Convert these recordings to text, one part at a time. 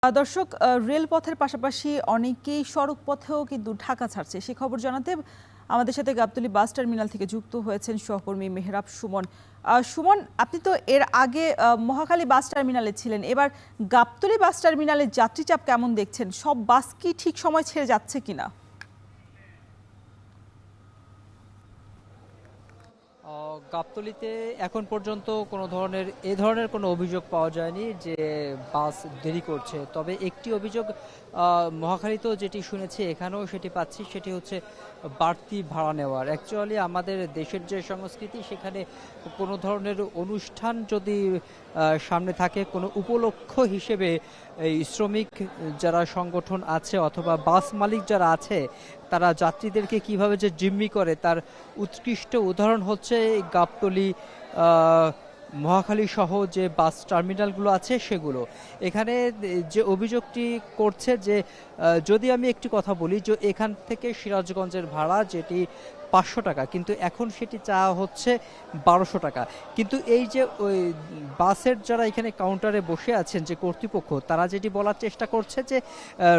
দর্শক, রেলপথের পাশাপাশি অনেকেই সড়ক পথেও কিন্তু ঢাকা ছাড়ছে। সে খবর জানাতে আমাদের সাথে গাবতলী বাস টার্মিনাল থেকে যুক্ত হয়েছেন সহকর্মী মেহরাব সুমন। সুমন, আপনি তো এর আগে মহাখালী বাস টার্মিনালে ছিলেন, এবার গাবতলী বাস টার্মিনালে যাত্রী চাপ কেমন দেখছেন? সব বাস কি ঠিক সময় ছেড়ে যাচ্ছে কিনা? গাবতলীতে এখন পর্যন্ত এ ধরনের কোনো অভিযোগ পাওয়া যায়নি যে বাস দেরি করছে। তবে একটি অভিযোগ মহাখালীতেও যেটি শুনেছি, এখানেও সেটি পাচ্ছি, সেটি হচ্ছে বাড়তি ভাড়া নেওয়ার। অ্যাকচুয়ালি আমাদের দেশের যে সংস্কৃতি, সেখানে কোনো ধরনের অনুষ্ঠান যদি সামনে থাকে, কোনো উপলক্ষ হিসেবে এই শ্রমিক যারা সংগঠন আছে অথবা বাস মালিক যারা আছে, তারা যাত্রীদেরকে কিভাবে যে জিম্মি করে তার উৎকৃষ্ট উদাহরণ হচ্ছে গাবতলী, মহাখালী সহ যে বাস টার্মিনালগুলো আছে সেগুলো। এখানে যে অভিযোগটি করছে যে যদি আমি একটি কথা বলি, যে এখান থেকে সিরাজগঞ্জের ভাড়া যেটি 500 টাকা, কিন্তু এখন সেটি চাওয়া হচ্ছে 1200 টাকা। কিন্তু এই যে ওই বাসের যারা এখানে কাউন্টারে বসে আছেন, যে কর্তৃপক্ষ, তারা যেটি বলার চেষ্টা করছে যে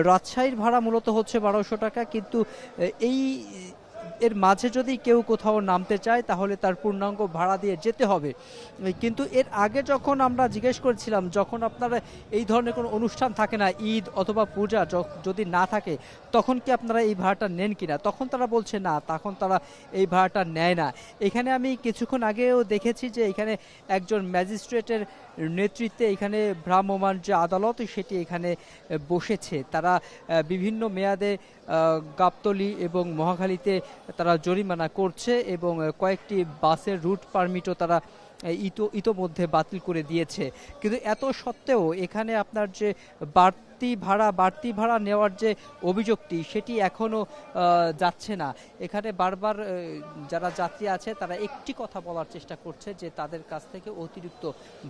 রাজশাহীর ভাড়া মূলত হচ্ছে 1200 টাকা, কিন্তু এই এর মাঝে যদি কেউ কোথাও নামতে চায় তাহলে তার পূর্ণাঙ্গ ভাড়া দিয়ে যেতে হবে। কিন্তু এর আগে যখন আমরা জিজ্ঞেস করেছিলাম, যখন আপনারা এই ধরনের কোনো অনুষ্ঠান থাকে না, ঈদ অথবা পূজা যদি না থাকে, তখন কি আপনারা এই ভাড়াটা নেন কিনা, তখন তারা বলছে না, তখন তারা এই ভাড়াটা নেয় না। এখানে আমি কিছুক্ষণ আগেও দেখেছি যে এখানে একজন ম্যাজিস্ট্রেটের নেতৃত্বে এখানে ভ্রাম্যমাণ যে আদালত, সেটি এখানে বসেছে। তারা বিভিন্ন মেয়াদে গাবতলী এবং মহাখালীতে তারা জরিমানা করছে এবং কয়েকটি বাসের রুট পারমিটও তারা ইতোমধ্যে বাতিল করে দিয়েছে। কিন্তু এত সত্ত্বেও এখানে আপনার যে বাড়তি ভাড়া নেওয়ার যে অভিযোগটি, সেটি এখনও যাচ্ছে না। এখানে বারবার যারা যাত্রী আছে তারা একটি কথা বলার চেষ্টা করছে যে তাদের কাছ থেকে অতিরিক্ত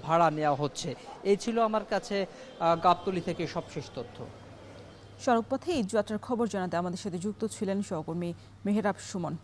ভাড়া নেওয়া হচ্ছে। এই ছিল আমার কাছে গাবতলী থেকে সবশেষ তথ্য। সড়কপথে ঈদ যাত্রার খবর জানাতে আমাদের সাথে যুক্ত ছিলেন সহকর্মী মেহরাব সুমন।